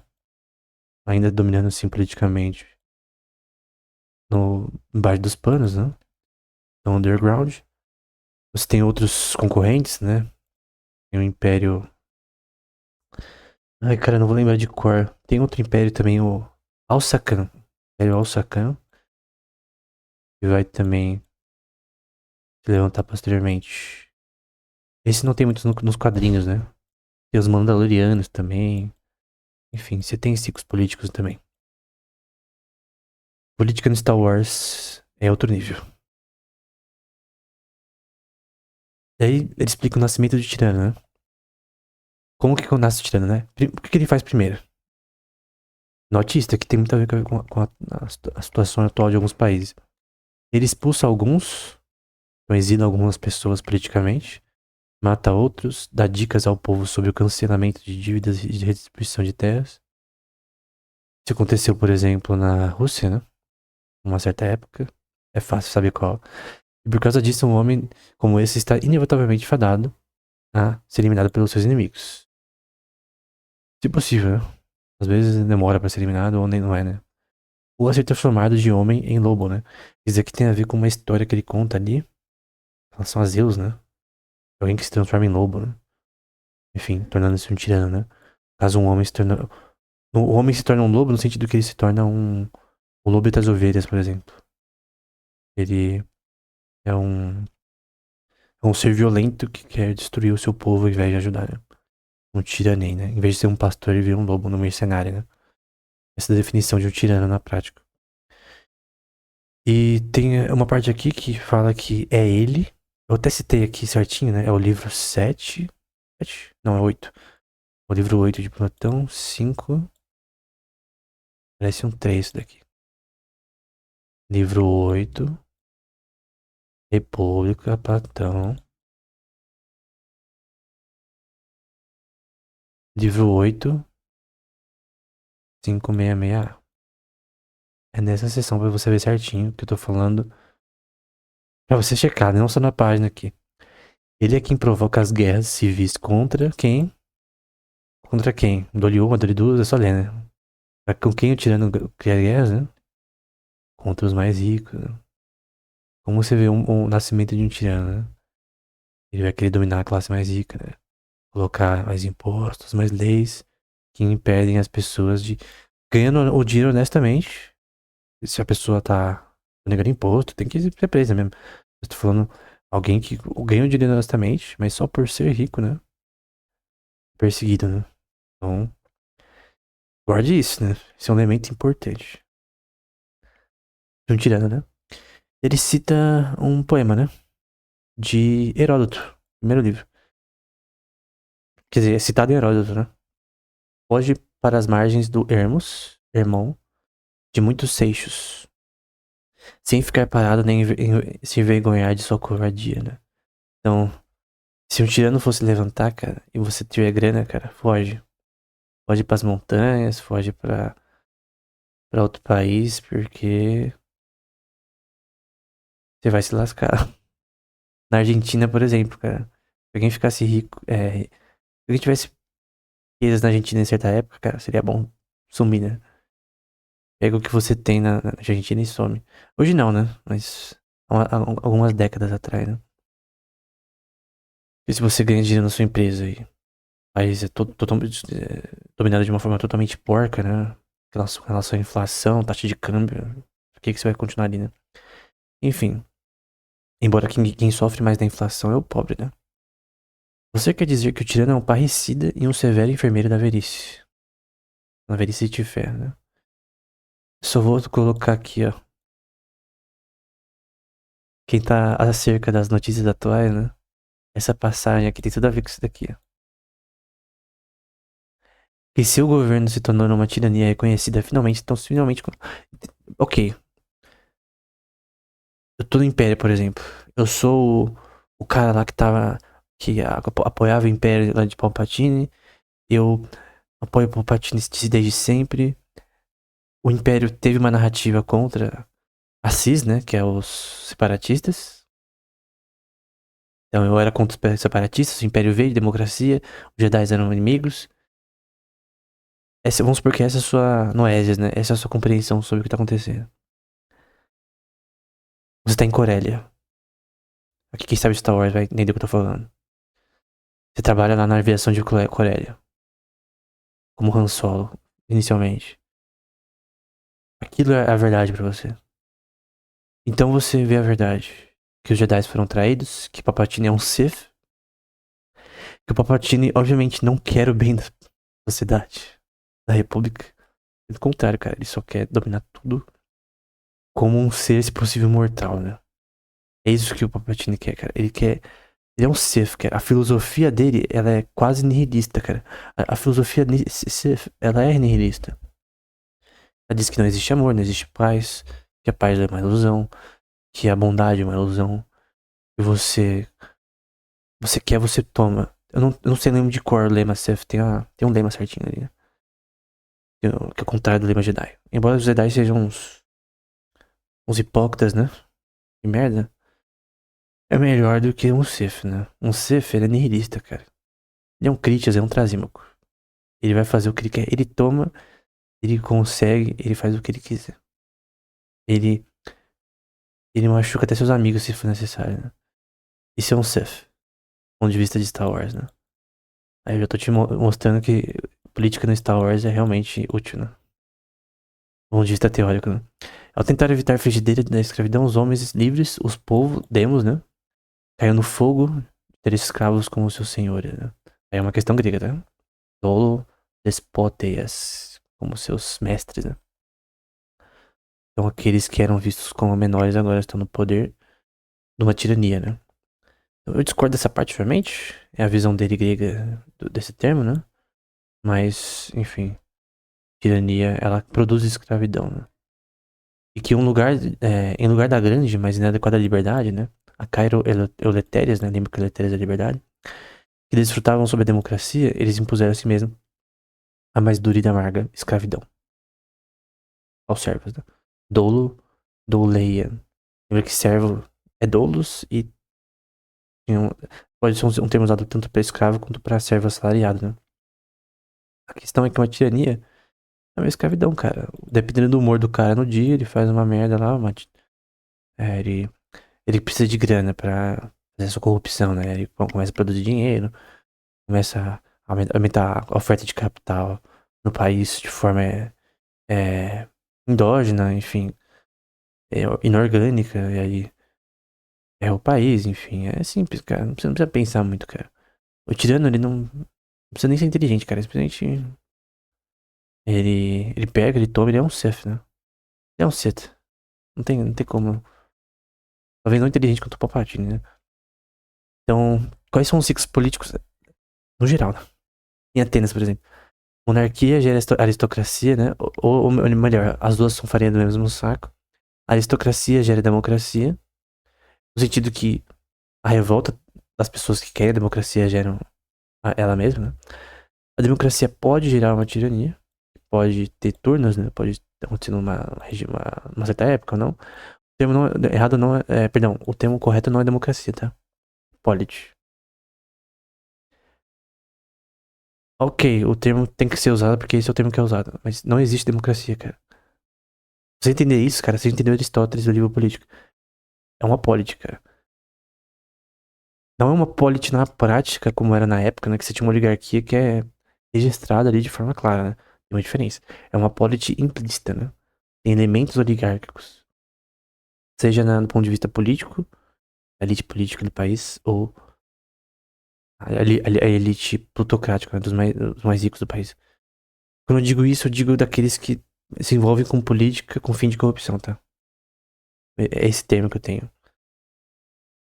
Ainda dominando assim politicamente embaixo dos panos, né? No underground. Você tem outros concorrentes, né? Tem o Império. Ai, cara, não vou lembrar de cor. Tem outro império também, o Alsacan. Império Alsacan. Que vai também se levantar posteriormente. Esse não tem muitos nos quadrinhos, né? Tem os Mandalorianos também. Enfim, você tem ciclos políticos também. Política no Star Wars é outro nível. Daí ele explica o nascimento de Tirano, né? Como que nasce o Tirano, né? O que ele faz primeiro? Note isso, que tem muito a ver com a situação atual de alguns países. Ele expulsa alguns, então exila algumas pessoas politicamente, mata outros, dá dicas ao povo sobre o cancelamento de dívidas e de redistribuição de terras. Isso aconteceu, por exemplo, na Rússia, né? Uma certa época. É fácil saber qual. E por causa disso, um homem como esse está inevitavelmente fadado a ser eliminado pelos seus inimigos. Se possível, né? Às vezes demora pra ser eliminado ou nem não é, né? Ou a ser transformado de homem em lobo, né? Isso aqui tem a ver com uma história que ele conta ali, em relação a Zeus, né? Alguém que se transforma em lobo, né? Enfim, tornando-se um tirano, né? Caso um homem se torna. O homem se torna um lobo no sentido que ele se torna o lobo das ovelhas, por exemplo. Ele é um ser violento que quer destruir o seu povo ao invés de ajudar, né? Um tiranem, né? Em vez de ser um pastor, ele vira um lobo no mercenário, né? Essa é a definição de um tirano na prática. E tem uma parte aqui que fala que é ele. Eu até citei aqui certinho, né? É o livro 7. Não, é 8. O livro 8 de Platão, 5. Parece um 3 daqui. Livro 8. República, Platão. Livro 8. 566. É nessa seção pra você ver certinho o que eu tô falando. Pra você checar, não só na página aqui. Ele é quem provoca as guerras civis contra quem? Contra quem? Dole uma, dole duas, é só ler, né? Com quem o tirano cria guerras, né? Contra os mais ricos, né? Como você vê o nascimento de um tirano, né? Ele vai querer dominar a classe mais rica, né? Colocar mais impostos, mais leis que impedem as pessoas de ganhando o dinheiro honestamente. Se a pessoa tá negando imposto, tem que ser presa mesmo. Eu tô falando alguém que ganha o dinheiro honestamente, mas só por ser rico, né? Perseguido, né? Então, guarde isso, né? Isso é um elemento importante. De um tirano, né? Ele cita um poema, né? de Heródoto, primeiro livro. Quer dizer, é citado em Heródoto, né? Foge para as margens do Hermos, Hermon, de muitos seixos, sem ficar parado nem se envergonhar de sua covardia, né? Então, se um tirano fosse levantar, cara, e você tiver grana, cara, foge. Foge pras montanhas, foge pra outro país, porque você vai se lascar. Na Argentina, por exemplo, cara, se alguém ficasse rico, se alguém tivesse riquezas na Argentina em certa época, cara, seria bom sumir, né? Pega o que você tem na Argentina e some. Hoje não, né? Mas algumas décadas atrás, né? E se você ganha dinheiro na sua empresa e o país é totalmente dominado de uma forma totalmente porca, né? Com relação à inflação, taxa de câmbio, por que você vai continuar ali, né? Enfim, embora quem sofre mais da inflação é o pobre, né? Você quer dizer que o tirano é um parricida e um severo enfermeiro da velhice. Na velhice te ferra, né? Só vou colocar aqui, ó. Quem tá acerca das notícias atuais, né? Essa passagem aqui tem tudo a ver com isso daqui, ó. Que seu governo se tornou uma tirania reconhecida finalmente, então finalmente. Ok, eu tô no Império, por exemplo. Eu sou o cara lá que tava. Que apoiava o Império lá de Palpatine. Eu apoio o Palpatine desde sempre. O Império teve uma narrativa contra a CIS, né? Que é os separatistas. Então eu era contra os separatistas, o Império veio, democracia, os Jedi eram inimigos. Vamos supor que essa é a sua noésias, né? Essa é a sua compreensão sobre o que tá acontecendo. Você tá em Corélia. Aqui quem sabe Star Wars vai entender o que eu tô falando. Você trabalha lá na aviação de Corélia. Como Han Solo, inicialmente. Aquilo é a verdade pra você. Então você vê a verdade. Que os Jedi foram traídos, que Palpatine é um Sith. Que o Palpatine, obviamente, não quer o bem da sociedade, da República. Pelo contrário, cara, ele só quer dominar tudo como um ser, se possível, mortal, né? É isso que o Palpatine quer, cara. Ele quer. Ele é um Sith, cara. A filosofia dele, ela é quase nihilista, cara. A filosofia Sith, ela é nihilista. Ela diz que não existe amor, não existe paz, que a paz é uma ilusão, que a bondade é uma ilusão. E você quer, você toma. Eu não sei o nome de cor o lema Sith. Tem um lema certinho ali, né? Que é o contrário do lema Jedi. Embora os Jedi sejam uns hipócritas, né? De merda. É melhor do que um Sith, né? Um Sith, ele é nihilista, cara. Ele é um Critias, é um Trasímaco. Ele vai fazer o que ele quer. Ele toma, ele consegue, ele faz o que ele quiser. Ele, ele machuca até seus amigos se for necessário, né? Isso é um Sith, do ponto de vista de Star Wars, né? Aí eu já tô te mostrando que política no Star Wars é realmente útil, né? Do ponto de vista teórico, né? Ao tentar evitar a frigideira da escravidão, os homens livres, os povos, demos, né? Caiu no fogo ter escravos como seus senhores, né? Aí é uma questão grega, tá? Dolo despoteias, como seus mestres, né? Então aqueles que eram vistos como menores agora estão no poder de uma tirania, né? Eu discordo dessa parte, obviamente. É a visão dele grega desse termo, né? Mas, enfim, tirania, ela produz escravidão, né? E que em lugar da grande, mas inadequada liberdade, né? A Cairo Eletérias, né? Lembra que Eletérias é liberdade? Que desfrutavam sob a democracia, eles impuseram a si mesmo a mais dura e amarga escravidão aos servos, né? Dolo, douleian. Lembra que servo é doulos e pode ser um termo usado tanto para escravo quanto para servo assalariado, né? A questão é que uma tirania é uma escravidão, cara. Dependendo do humor do cara no dia, ele faz uma merda lá, ele precisa de grana pra fazer sua corrupção, né? Ele começa a produzir dinheiro, começa a aumentar a oferta de capital no país de forma endógena, enfim, inorgânica, e aí é o país, enfim, é simples, cara. Você não precisa pensar muito, cara. O tirano, ele não precisa nem ser inteligente, cara. Simplesmente ele pega, ele toma, ele é um Sith, né? Ele é um Sith. Não tem como. Talvez não inteligente quanto o Palpatine, né? Então, quais são os ciclos políticos no geral, né? Em Atenas, por exemplo. Monarquia gera aristocracia, né? Ou melhor, as duas são farinha do mesmo saco. A aristocracia gera democracia, no sentido que a revolta das pessoas que querem a democracia geram ela mesma, né? A democracia pode gerar uma tirania, pode ter turnos, né? Pode acontecer numa certa época ou não. O termo não, errado não é, perdão, o termo correto não é democracia, tá? Polity. Ok, o termo tem que ser usado porque esse é o termo que é usado. Mas não existe democracia, cara. Você entender isso, cara, você entendeu Aristóteles do livro político. É uma polity, cara. Não é uma polity na prática, como era na época, né? Que você tinha uma oligarquia que é registrada ali de forma clara, né? Tem uma diferença. É uma polity implícita, né? Tem elementos oligárquicos. Seja do ponto de vista político, a elite política do país, ou a elite plutocrática, né? Dos mais ricos do país. Quando eu digo isso, eu digo daqueles que se envolvem com política com fim de corrupção, tá? É esse termo que eu tenho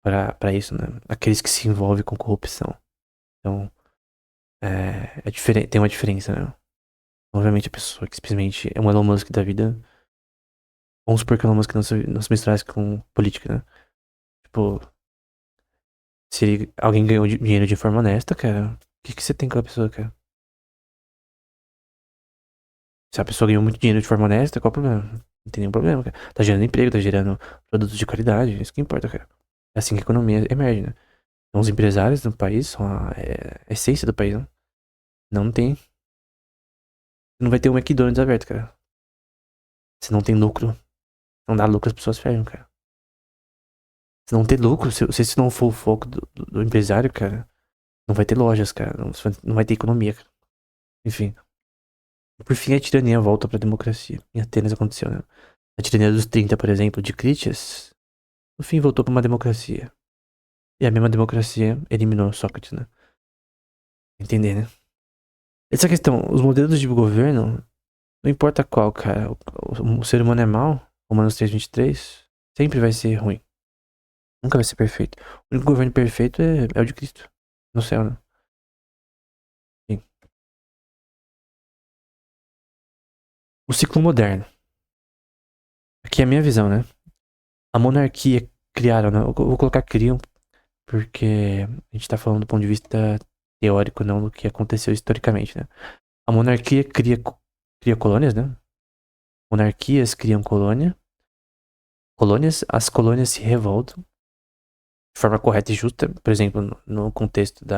pra isso, né? Aqueles que se envolvem com corrupção. Então, é diferente, tem uma diferença, né? Obviamente a pessoa que simplesmente é um Elon Musk da vida. Vamos supor que o Elon Musk não se misturasse com política, né? Tipo, se alguém ganhou dinheiro de forma honesta, cara, o que você tem com a pessoa, cara? Se a pessoa ganhou muito dinheiro de forma honesta, qual o problema? Não tem nenhum problema, cara. Tá gerando emprego, tá gerando produtos de qualidade, isso que importa, cara. É assim que a economia emerge, né? Então, os empresários do país são a essência do país, né? Não tem. Não vai ter um McDonald's aberto, cara. Se não tem lucro, não dá lucro, as pessoas fecham, cara. Se não ter lucro, se esse não for o foco do empresário, cara, não vai ter lojas, cara. Não vai ter economia, cara. Enfim. Por fim, a tirania volta pra democracia. Em Atenas aconteceu, né? A tirania dos 30, por exemplo, de Critias, no fim voltou pra uma democracia. E a mesma democracia eliminou Sócrates, né? Entender, né? Essa questão, os modelos de governo, não importa qual, cara. O ser humano é mau, Romanos 3:23, sempre vai ser ruim. Nunca vai ser perfeito. O único governo perfeito é o de Cristo. No céu, né? Sim. O ciclo moderno. Aqui é a minha visão, né? A monarquia criaram, né? Eu vou colocar criam, porque a gente tá falando do ponto de vista teórico, não do que aconteceu historicamente, né? A monarquia cria colônias, né? Monarquias criam colônias, as colônias se revoltam de forma correta e justa, por exemplo, no contexto dos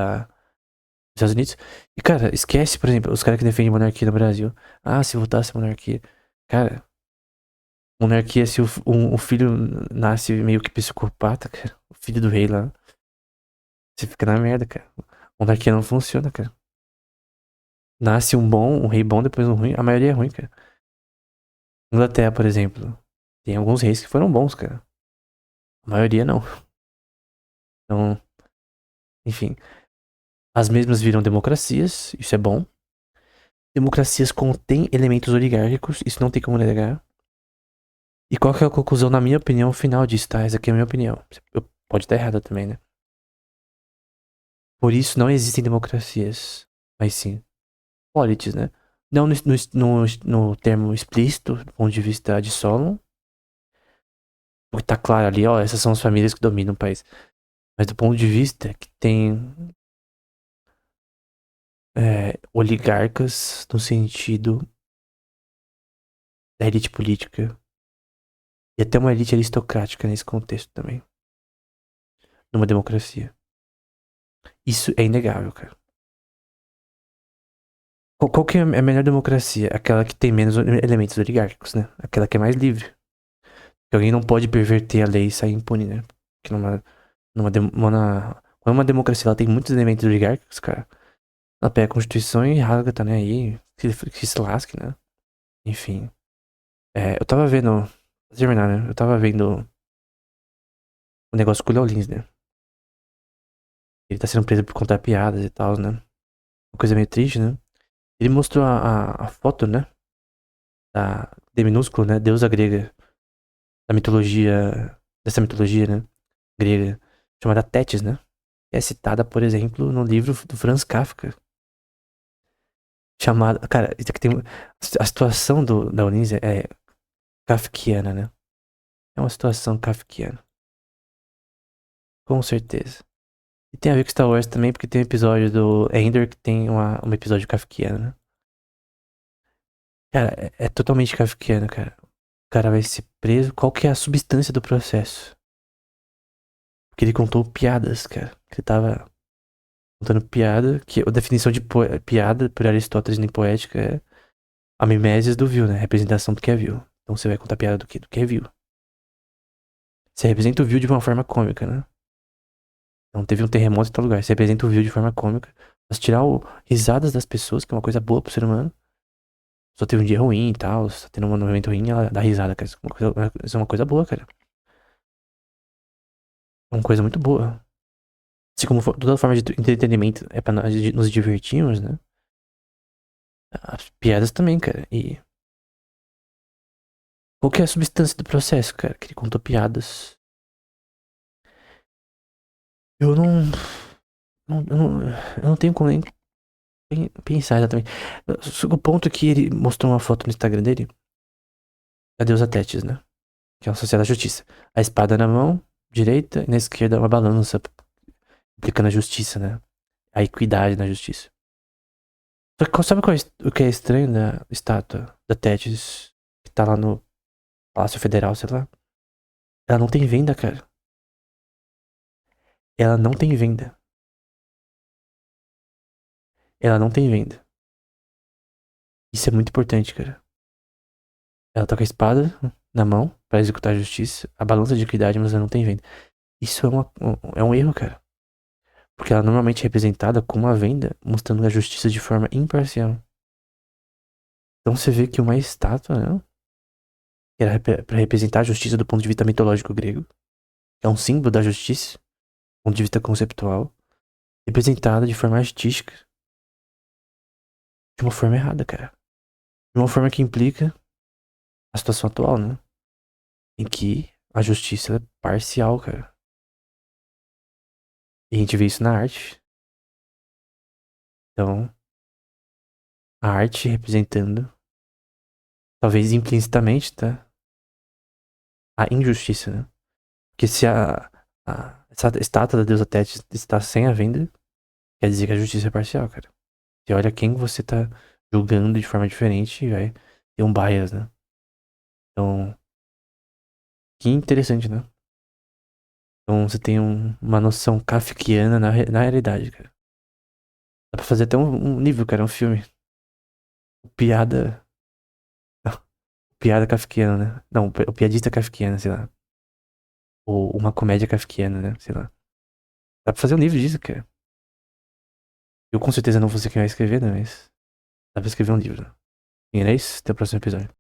Estados Unidos. E, cara, esquece, por exemplo, os caras que defendem monarquia no Brasil. Ah, se votasse monarquia. Cara, monarquia, se o filho nasce meio que psicopata, cara, o filho do rei lá, você fica na merda, cara. Monarquia não funciona, cara. Nasce um rei bom, depois um ruim. A maioria é ruim, cara. Inglaterra, por exemplo, tem alguns reis que foram bons, cara. A maioria não. Então, enfim. As mesmas viram democracias, isso é bom. Democracias contêm elementos oligárquicos, isso não tem como negar. E qual que é a conclusão, na minha opinião, final disso, tá? Essa aqui é a minha opinião. Pode estar errada também, né? Por isso não existem democracias, mas sim polities, né? Não no termo explícito, do ponto de vista de Solon, porque tá claro ali, ó, essas são as famílias que dominam o país. Mas do ponto de vista que tem oligarcas no sentido da elite política e até uma elite aristocrática nesse contexto também, numa democracia. Isso é inegável, cara. Qual que é a melhor democracia? Aquela que tem menos elementos oligárquicos, né? Aquela que é mais livre. Que alguém não pode perverter a lei e sair impune, né? Que quando uma democracia ela tem muitos elementos oligárquicos, cara, ela pega a Constituição e rasga, tá, né? Aí que se lasque, né? Enfim. Eu tava vendo. Pra terminar, né? Eu tava vendo o negócio com o Léo Lins, né? Ele tá sendo preso por contar piadas e tal, né? Uma coisa meio triste, né? Ele mostrou a foto, né? Da D minúsculo, né? Deusa grega. Da mitologia. Dessa mitologia, né? Grega. Chamada Tétis, né? é citada, por exemplo, no livro do Franz Kafka, chamado. Cara, isso aqui tem. A situação da Onísia é kafkiana, né? É uma situação kafkiana. Com certeza. E tem a ver com Star Wars também, porque tem um episódio do Endor que tem um episódio kafkiano, né? Cara, é totalmente kafkiano, cara. O cara vai ser preso. Qual que é a substância do processo? Porque ele contou piadas, cara. Ele tava contando piada, que a definição de piada por Aristóteles em poética é a mimesis do vil, né? Representação do que é vil. Então você vai contar piada do que? Do que é vil. Você representa o vil de uma forma cômica, né? Então teve um terremoto em tal lugar. Você representa o vil de forma cômica. Mas tirar risadas das pessoas, que é uma coisa boa pro ser humano. Só teve um dia ruim e tal, só tendo um momento ruim, ela dá risada, cara. Isso é uma coisa boa, cara. É uma coisa muito boa. Assim como toda forma de entretenimento é pra nós nos divertirmos, né? As piadas também, cara. E qual que é a substância do processo, cara? Que ele contou piadas. Eu não. Eu não tenho como nem pensar exatamente. O ponto é que ele mostrou uma foto no Instagram dele da deusa Tétis, né? Que é uma sociedade da justiça. A espada na mão direita e na esquerda uma balança, implicando a justiça, né? A equidade na justiça. Só que sabe o que é estranho da estátua da Tétis que tá lá no Palácio Federal, sei lá? Ela não tem venda, cara. Ela não tem venda. Ela não tem venda. Isso é muito importante, cara. Ela tá com a espada na mão pra executar a justiça, a balança de equidade, mas ela não tem venda. Isso é um erro, cara. Porque ela normalmente é representada com uma venda, mostrando a justiça de forma imparcial. Então você vê que uma estátua, né? Que era pra representar a justiça do ponto de vista mitológico grego. É um símbolo da justiça, do ponto de vista conceptual. Representada de forma artística. De uma forma errada, cara. De uma forma que implica a situação atual, né? Em que a justiça é parcial, cara. E a gente vê isso na arte. Então, a arte representando, talvez implicitamente, tá? A injustiça, né? Porque se essa estátua da deusa Tétis está sem a venda, quer dizer que a justiça é parcial, cara. Você olha quem você tá julgando de forma diferente e vai ter um bias, né? Então, que interessante, né? Então você tem uma noção kafkiana na realidade, cara. Dá pra fazer até um livro, cara, um filme. Piada. Piada kafkiana, né? Não, o piadista kafkiano, sei lá. Ou uma comédia kafkiana, né? Sei lá. Dá pra fazer um livro disso, cara. Eu com certeza não vou ser quem vai escrever, né? Mas dá pra escrever um livro. E era isso. Até o próximo episódio.